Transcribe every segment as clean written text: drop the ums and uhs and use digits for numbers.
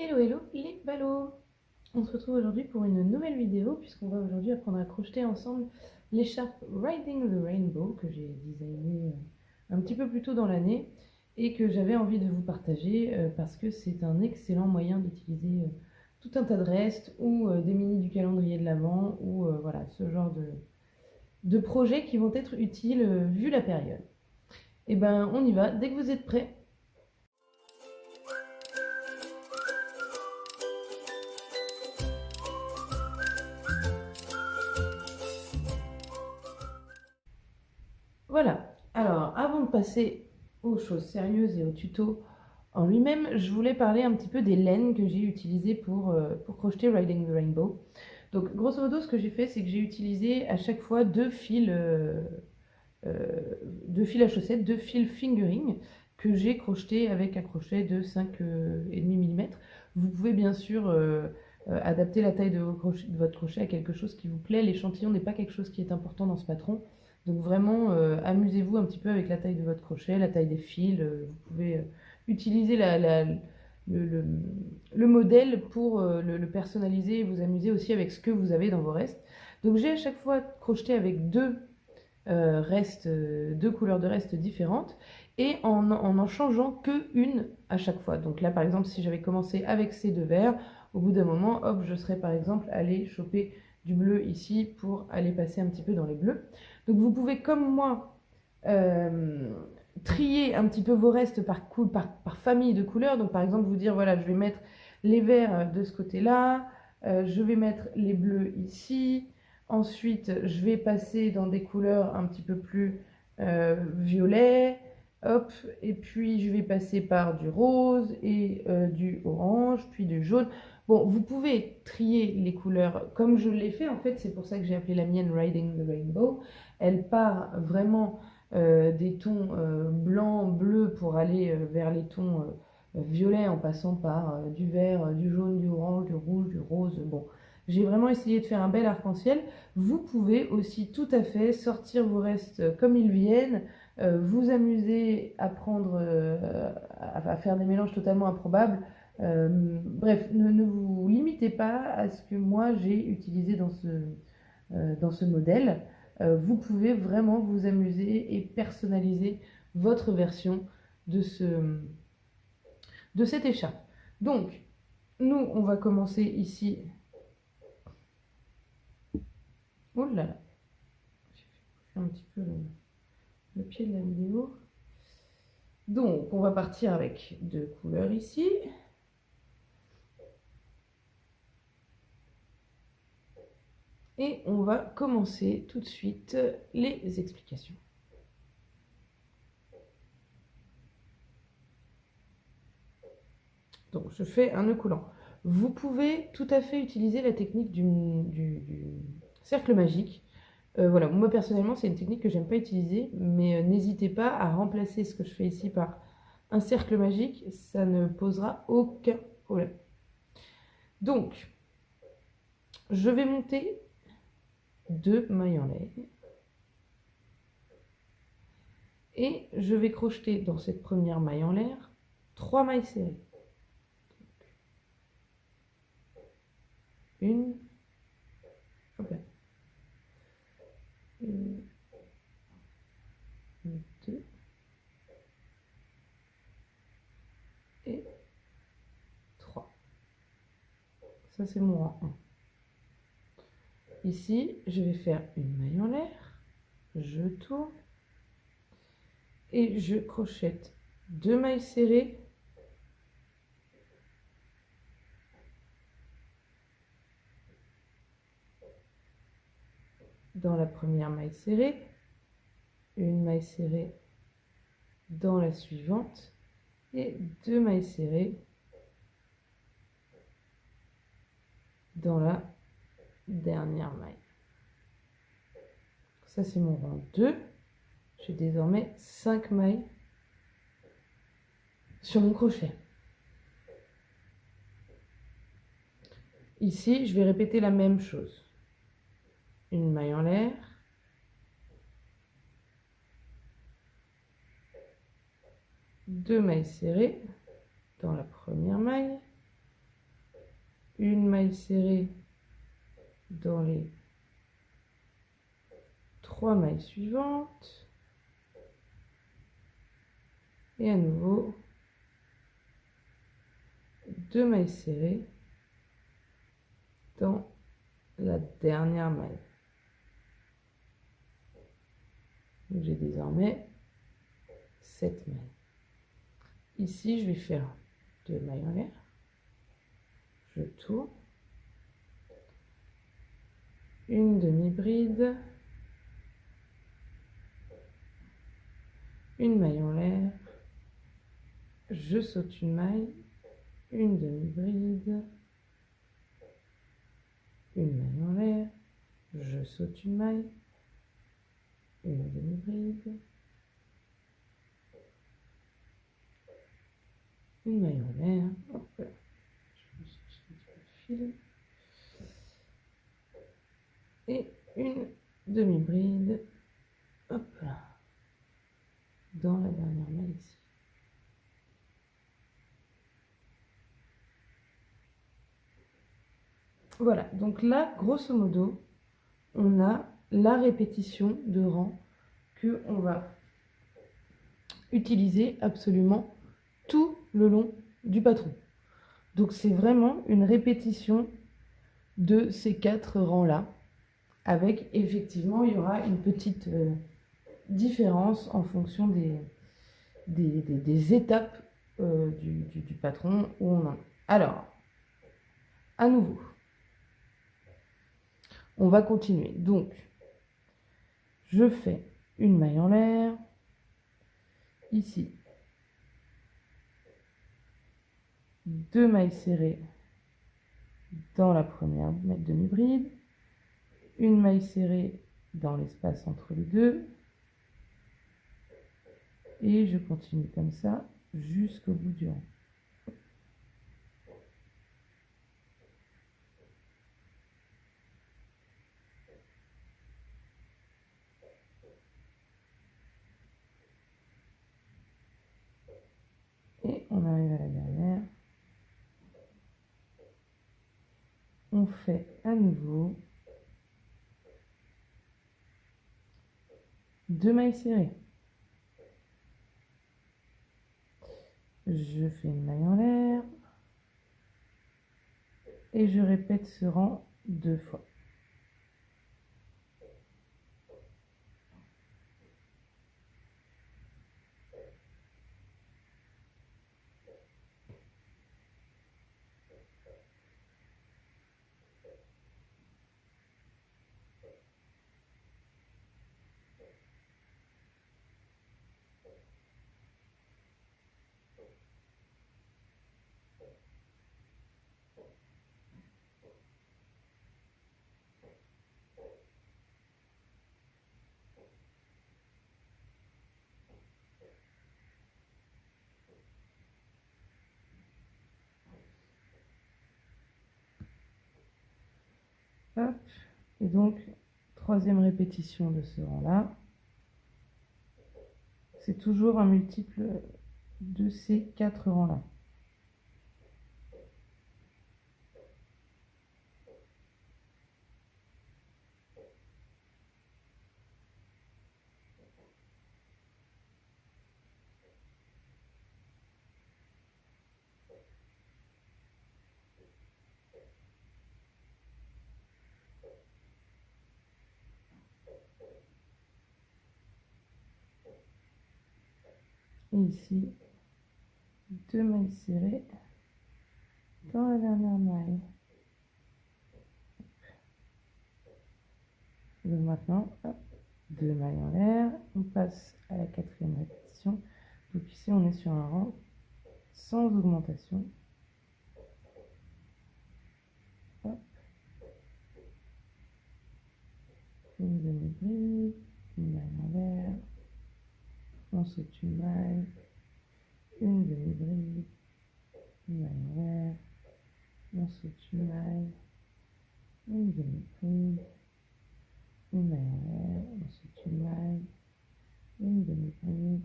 Hello hello les ballots. On se retrouve aujourd'hui pour une nouvelle vidéo puisqu'on va aujourd'hui apprendre à crocheter ensemble l'écharpe Riding the Rainbow que j'ai designée un petit peu plus tôt dans l'année et que j'avais envie de vous partager parce que c'est un excellent moyen d'utiliser tout un tas de restes ou des mini du calendrier de l'Avent ou voilà ce genre de projets qui vont être utiles vu la période. Et ben on y va dès que vous êtes prêts. Voilà, alors avant de passer aux choses sérieuses et au tuto en lui-même, je voulais parler un petit peu des laines que j'ai utilisées pour crocheter Riding the Rainbow. Donc grosso modo, ce que j'ai fait, c'est que j'ai utilisé à chaque fois deux fils à chaussettes, deux fils fingering que j'ai crochetés avec un crochet de 5,5 mm. Vous pouvez bien sûr adapter la taille de votre crochet à quelque chose qui vous plaît. L'échantillon n'est pas quelque chose qui est important dans ce patron. Donc vraiment, amusez-vous un petit peu avec la taille de votre crochet, la taille des fils. Vous pouvez utiliser le, le modèle pour le personnaliser et vous amuser aussi avec ce que vous avez dans vos restes. Donc j'ai à chaque fois crocheté avec deux couleurs de restes différentes et en changeant que une à chaque fois. Donc là par exemple, si j'avais commencé avec ces deux verts, au bout d'un moment, hop, je serais par exemple allé choper du bleu ici pour aller passer un petit peu dans les bleus. Donc vous pouvez comme moi trier un petit peu vos restes par famille de couleurs. Donc par exemple vous dire voilà, je vais mettre les verts de ce côté-là, je vais mettre les bleus ici. Ensuite, je vais passer dans des couleurs un petit peu plus violet, hop, et puis je vais passer par du rose et du orange, puis du jaune. Bon, vous pouvez trier les couleurs comme je l'ai fait, en fait, c'est pour ça que j'ai appelé la mienne Riding the Rainbow. Elle part vraiment des tons blanc, bleu pour aller vers les tons violets en passant par du vert, du jaune, du orange, du rouge, du rose. Bon, j'ai vraiment essayé de faire un bel arc-en-ciel. Vous pouvez aussi tout à fait sortir vos restes comme ils viennent, vous amuser à à faire des mélanges totalement improbables. Bref, ne vous limitez pas à ce que moi j'ai utilisé dans ce modèle. Vous pouvez vraiment vous amuser et personnaliser votre version de, de cette écharpe. Donc, nous, on va commencer ici. Oh là là, j'ai fait un petit peu le pied de la vidéo. Donc, on va partir avec deux couleurs ici. Et on va commencer tout de suite les explications. Donc, je fais un nœud coulant. Vous pouvez tout à fait utiliser la technique du cercle magique. Voilà, moi personnellement, c'est une technique que j'aime pas utiliser, mais n'hésitez pas à remplacer ce que je fais ici par un cercle magique, ça ne posera aucun problème. Donc, je vais monter 2 mailles en laine et je vais crocheter dans cette première maille en l'air 3 mailles serrées. Une, hop là. Une, deux et 3. Ça, c'est mon rang 1. Ici, je vais faire une maille en l'air, je tourne et je crochette 2 mailles serrées dans la première maille serrée, une maille serrée dans la suivante et 2 mailles serrées dans la dernière maille. Ça, c'est mon rang 2. J'ai désormais 5 mailles sur mon crochet. Ici, je vais répéter la même chose. Une maille en l'air, deux mailles serrées dans la première maille mailles serrées dans les 3 mailles suivantes. Et à nouveau, 2 mailles serrées dans la dernière maille. J'ai désormais 7 mailles. Ici, je vais faire 2 mailles en l'air. Je tourne. Une demi-bride. Une maille en l'air. Je saute une maille. Une demi-bride. Une maille en l'air. Je saute une maille. Une demi-bride. Une maille en l'air. Hop là. Je me cherche un petit peu de fil. Et une demi-bride. Hop là. Dans la dernière maille ici. Voilà, donc là, grosso modo, on a la répétition de rang que on va utiliser absolument tout le long du patron. Donc c'est vraiment une répétition de ces 4 rangs-là, avec effectivement, il y aura une petite différence en fonction des étapes du patron où on en est. Alors, à nouveau, on va continuer. Donc, je fais une maille en l'air, ici, 2 mailles serrées dans la première demi-bride, une maille serrée dans l'espace entre les deux, et je continue comme ça jusqu'au bout du rang. Et on arrive à la dernière. On fait à nouveau 2 mailles serrées. Je fais une maille en l'air et je répète ce rang 2 fois. Hop. Et donc, troisième répétition de ce rang-là. C'est toujours un multiple de ces 4 rangs-là. Et ici, 2 mailles serrées dans la dernière maille. Donc maintenant, 2 mailles en l'air, on passe à la 4e répétition. Donc ici, on est sur un rang sans augmentation. Hop. Une demi-bride, une maille en l'air, on saute une maille, une demi-bride, une maille en l'air, on saute une maille, une demi-bride, une maille en l'air, on saute une maille, une demi-bride,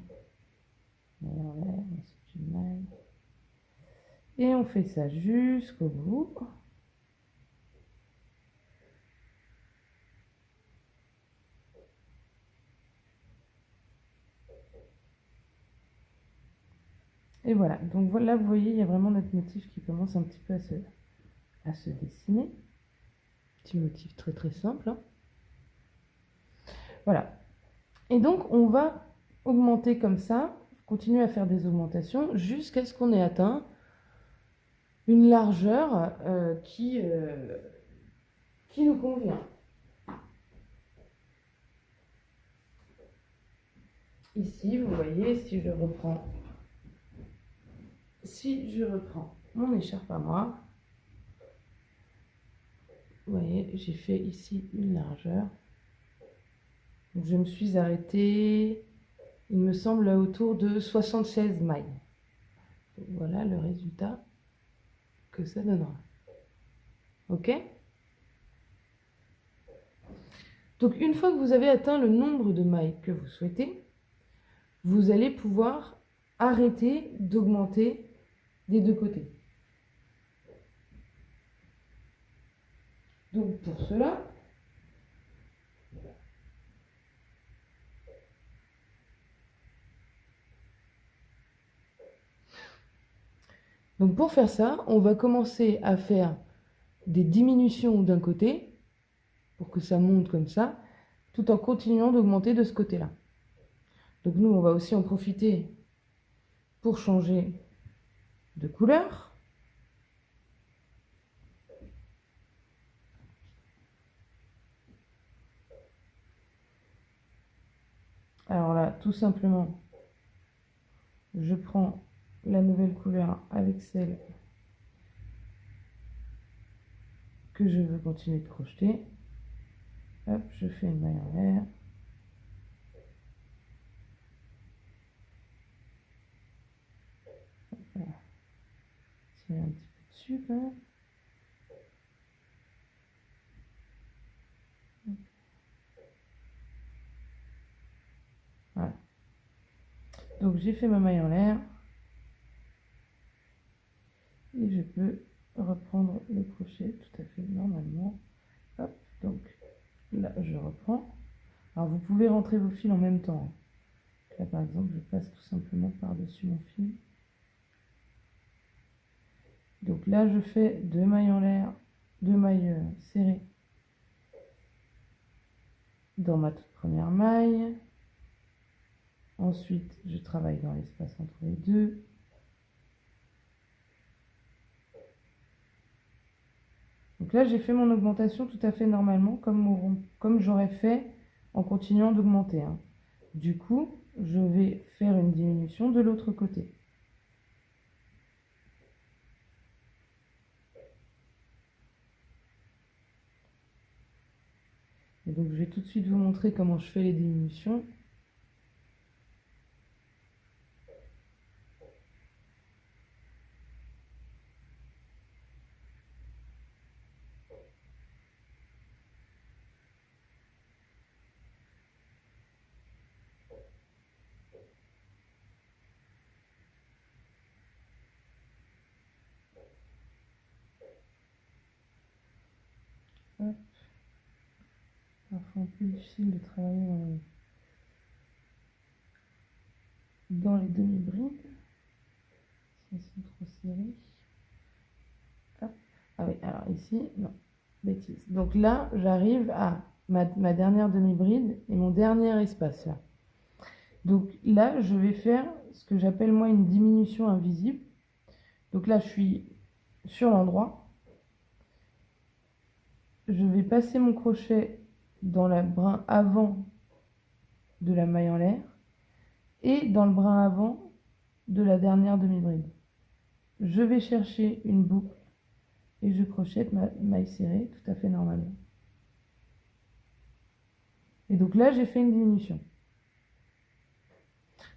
maille en l'air, on saute une maille. Et on fait ça jusqu'au bout. Et voilà, donc voilà, vous voyez, il y a vraiment notre motif qui commence un petit peu à se dessiner. Petit motif très très simple, hein. Voilà. Et donc, on va augmenter comme ça, continuer à faire des augmentations jusqu'à ce qu'on ait atteint une largeur qui nous convient. Ici, vous voyez, si je reprends mon écharpe à moi, vous voyez, j'ai fait ici une largeur. Donc, je me suis arrêtée, il me semble, autour de 76 mailles. Donc, voilà le résultat que ça donnera. Ok? Donc, une fois que vous avez atteint le nombre de mailles que vous souhaitez, vous allez pouvoir arrêter d'augmenter des deux côtés. Donc, pour cela, pour faire ça, on va commencer à faire des diminutions d'un côté, pour que ça monte comme ça, tout en continuant d'augmenter de ce côté-là. Donc nous, on va aussi en profiter pour changer de couleur. Alors là, tout simplement, je prends la nouvelle couleur avec celle que je veux continuer de crocheter. Hop, je fais une maille en l'air. Voilà. Tirer un petit peu dessus quand même. Voilà. Donc j'ai fait ma maille en l'air. Et je peux reprendre le crochet tout à fait normalement. Hop, donc là je reprends. Alors vous pouvez rentrer vos fils en même temps. Là par exemple je passe tout simplement par-dessus mon fil. Donc là je fais 2 mailles en l'air, 2 mailles serrées dans ma toute première maille. Ensuite je travaille dans l'espace entre les deux. Donc là j'ai fait mon augmentation tout à fait normalement comme j'aurais fait en continuant d'augmenter, hein. Du coup je vais faire une diminution de l'autre côté. Et donc je vais tout de suite vous montrer comment je fais les diminutions. Hop. Parfois un peu difficile de travailler dans les demi-brides. Si elles sont trop serrées. Hop. Ah oui, alors ici, non, bêtise. Donc là, j'arrive à ma dernière demi-bride et mon dernier espace là. Donc là, je vais faire ce que j'appelle moi une diminution invisible. Donc là, je suis sur l'endroit. Je vais passer mon crochet dans le brin avant de la maille en l'air et dans le brin avant de la dernière demi-bride. Je vais chercher une boucle et je crochette ma maille serrée tout à fait normalement. Et donc là, j'ai fait une diminution.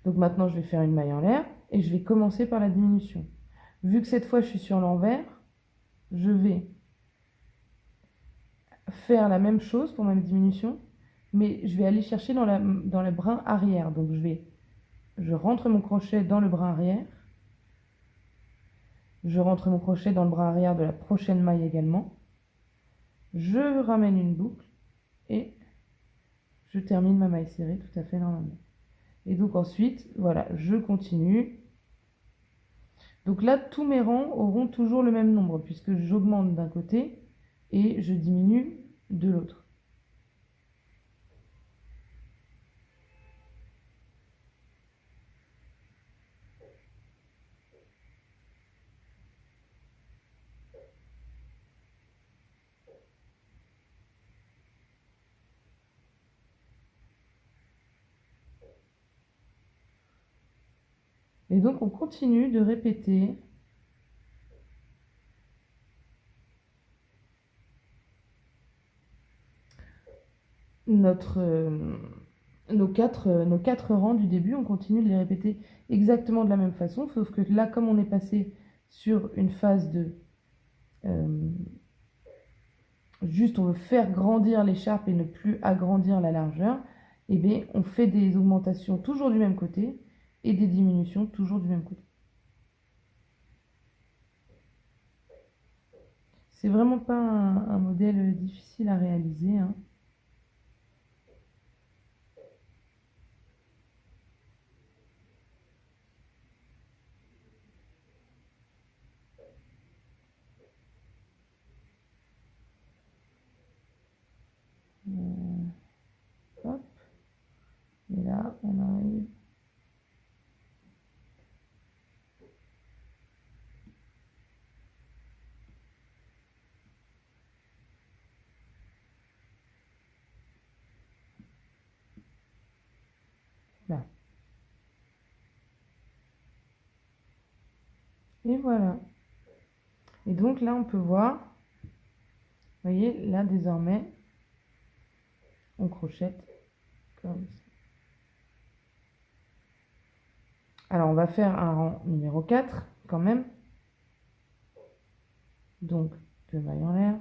Donc maintenant, je vais faire une maille en l'air et je vais commencer par la diminution. Vu que cette fois, je suis sur l'envers, je vais faire la même chose pour ma diminution, mais je vais aller chercher dans le brin arrière. Donc je rentre mon crochet dans le brin arrière, je rentre mon crochet dans le brin arrière de la prochaine maille également, je ramène une boucle et je termine ma maille serrée tout à fait normalement. Et donc ensuite, voilà, je continue Donc là, tous mes rangs auront toujours le même nombre, puisque j'augmente d'un côté et je diminue de l'autre. Et donc on continue de répéter nos quatre rangs du début. On continue de les répéter exactement de la même façon, sauf que là, comme on est passé sur une phase de juste on veut faire grandir l'écharpe et ne plus agrandir la largeur, et bien on fait des augmentations toujours du même côté et des diminutions toujours du même côté. C'est vraiment pas un modèle difficile à réaliser, hein. Hop. Et là, on arrive. Là. Et voilà. Et donc là, on peut voir, vous voyez, là désormais, on crochette comme ça. Alors, on va faire un rang numéro 4 quand même. Donc, 2 mailles en l'air.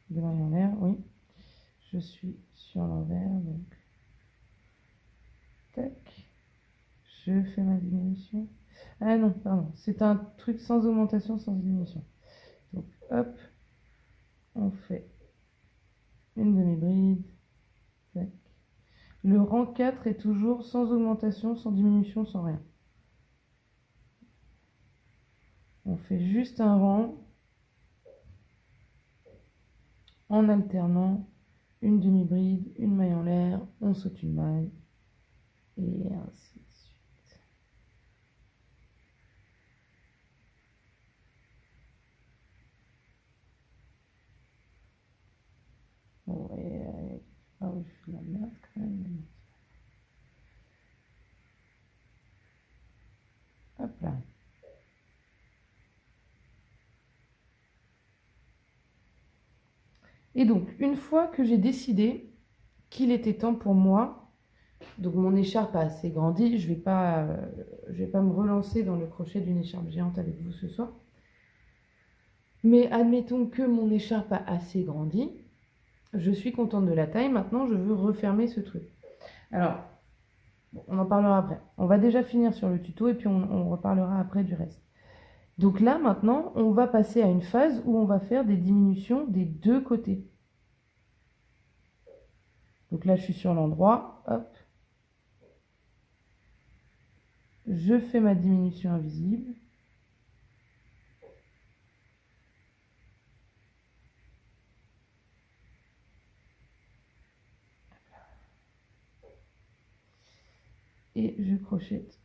Deux mailles en l'air, oui. Je suis sur l'envers, donc tac. Je fais ma diminution. Ah non, pardon, c'est un truc sans augmentation, sans diminution. Donc hop, on fait une demi-bride. Tac. Le rang 4 est toujours sans augmentation, sans diminution, sans rien. On fait juste un rang en alternant une demi-bride, une maille en l'air, on saute une maille, et ainsi de suite. Ouais, ah oui, je fais de la merde quand même. Hop là. Et donc, une fois que j'ai décidé qu'il était temps pour moi, donc mon écharpe a assez grandi, je vais pas me relancer dans le crochet d'une écharpe géante avec vous ce soir. Mais admettons que mon écharpe a assez grandi, je suis contente de la taille, maintenant je veux refermer ce truc. Alors, on en parlera après. On va déjà finir sur le tuto et puis on reparlera après du reste. Donc là, maintenant, on va passer à une phase où on va faire des diminutions des deux côtés. Donc là, je suis sur l'endroit, hop. Je fais ma diminution invisible. Et je crochette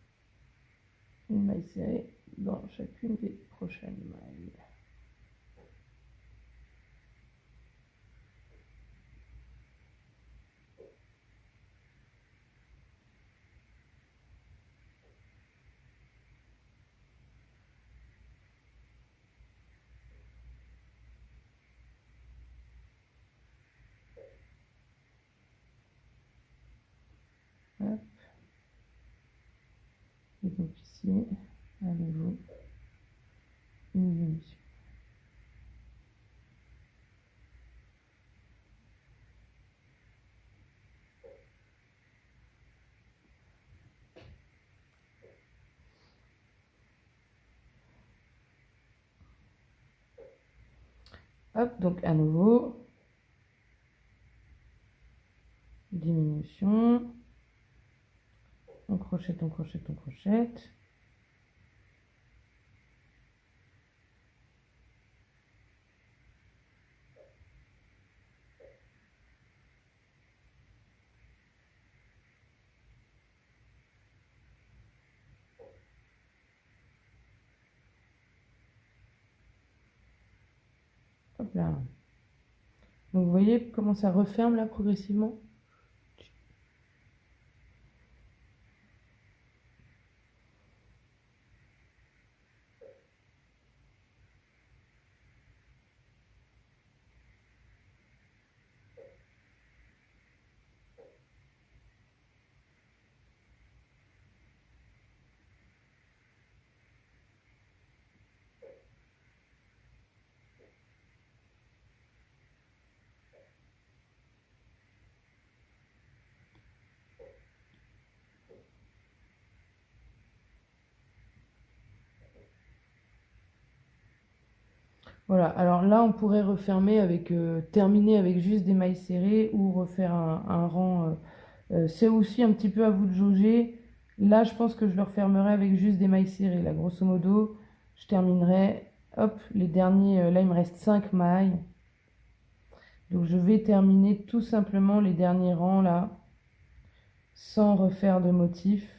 une maille serrée dans chacune des prochaines mailles. Hop. Et donc ici, à nouveau, une diminution. Hop, donc à nouveau, diminution, on crochette, on crochette, on crochette. Hop là. Donc vous voyez comment ça referme là progressivement. Voilà, alors là on pourrait refermer avec, terminer avec juste des mailles serrées ou refaire un rang. C'est aussi un petit peu à vous de jauger. Là je pense que je le refermerai avec juste des mailles serrées. Là grosso modo, je terminerai, hop, les derniers, là il me reste 5 mailles. Donc je vais terminer tout simplement les derniers rangs là, sans refaire de motif.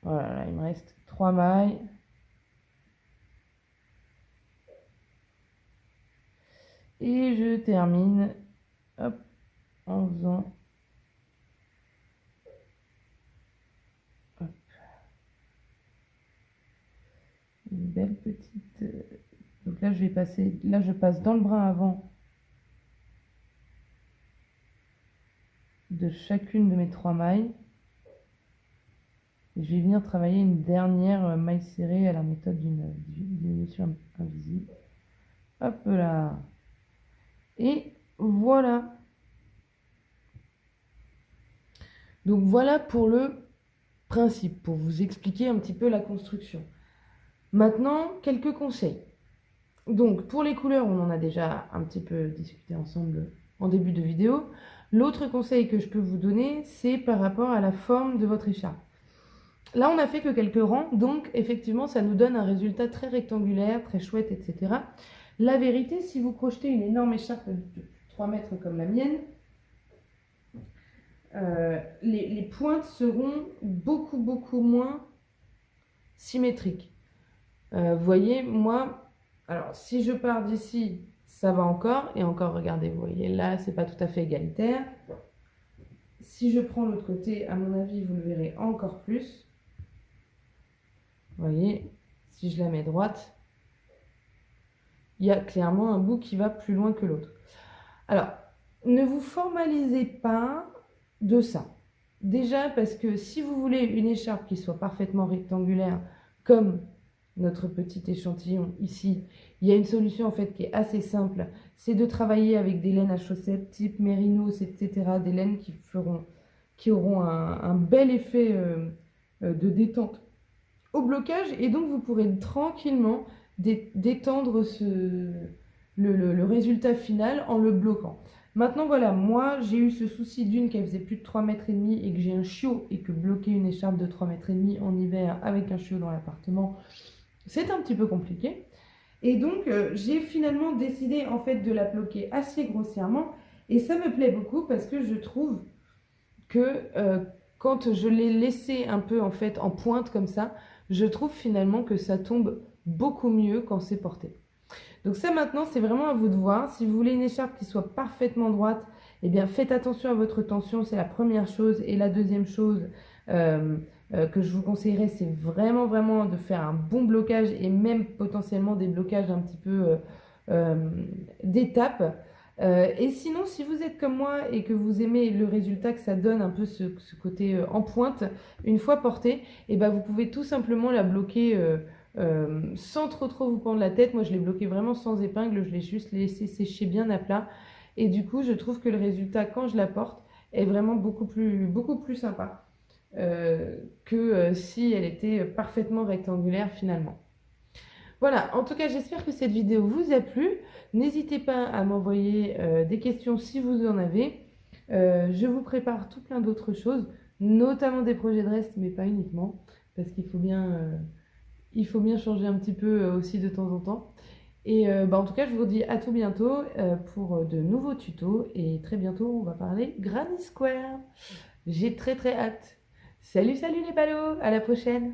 Voilà, là, il me reste 3 mailles. Et je termine, hop, en faisant, hop, une belle petite. Donc là, je vais passer, là, je passe dans le brin avant de chacune de mes 3 mailles. Et je vais venir travailler une dernière maille serrée à la méthode d'une diminution invisible. Hop là. Et voilà. Donc voilà pour le principe, pour vous expliquer un petit peu la construction. Maintenant, quelques conseils. Donc pour les couleurs, on en a déjà un petit peu discuté ensemble en début de vidéo. L'autre conseil que je peux vous donner, c'est par rapport à la forme de votre écharpe. Là, on n'a fait que quelques rangs, donc effectivement, ça nous donne un résultat très rectangulaire, très chouette, etc. La vérité, si vous crochetez une énorme écharpe de 3 mètres comme la mienne, les pointes seront beaucoup moins symétriques. Vous voyez, moi, alors si je pars d'ici, ça va encore, et encore, regardez, vous voyez, là, c'est pas tout à fait égalitaire. Si je prends l'autre côté, à mon avis, vous le verrez encore plus. Vous voyez, si je la mets droite, il y a clairement un bout qui va plus loin que l'autre. Alors, ne vous formalisez pas de ça. Déjà parce que si vous voulez une écharpe qui soit parfaitement rectangulaire, comme notre petit échantillon ici, il y a une solution en fait qui est assez simple, c'est de travailler avec des laines à chaussettes type mérinos, etc., des laines qui auront un bel effet de détente au blocage, et donc vous pourrez tranquillement détendre le résultat final en le bloquant. Maintenant voilà, moi j'ai eu ce souci d'une qu'elle faisait plus de 3,5 mètres et que j'ai un chiot, et que bloquer une écharpe de 3,5 mètres en hiver avec un chiot dans l'appartement, c'est un petit peu compliqué. Et donc j'ai finalement décidé en fait de la bloquer assez grossièrement, et ça me plaît beaucoup parce que je trouve que quand je l'ai laissé un peu en fait en pointe comme ça, je trouve finalement que ça tombe beaucoup mieux quand c'est porté. Donc ça maintenant, c'est vraiment à vous de voir. Si vous voulez une écharpe qui soit parfaitement droite, eh bien faites attention à votre tension, c'est la première chose. Et la deuxième chose que je vous conseillerais, c'est vraiment de faire un bon blocage, et même potentiellement des blocages un petit peu d'étape. Et sinon, si vous êtes comme moi et que vous aimez le résultat que ça donne, un peu ce côté en pointe, une fois porté, et ben vous pouvez tout simplement la bloquer sans trop vous prendre la tête. Moi, je l'ai bloqué vraiment sans épingle, je l'ai juste laissé sécher bien à plat. Et du coup, je trouve que le résultat, quand je la porte, est vraiment beaucoup plus sympa que si elle était parfaitement rectangulaire finalement. Voilà, en tout cas, j'espère que cette vidéo vous a plu. N'hésitez pas à m'envoyer des questions si vous en avez. Je vous prépare tout plein d'autres choses, notamment des projets de reste, mais pas uniquement, parce il faut bien changer un petit peu aussi de temps en temps. Et en tout cas, je vous dis à tout bientôt pour de nouveaux tutos. Et très bientôt, on va parler Granny Square. J'ai très très hâte. Salut, salut les ballots, à la prochaine!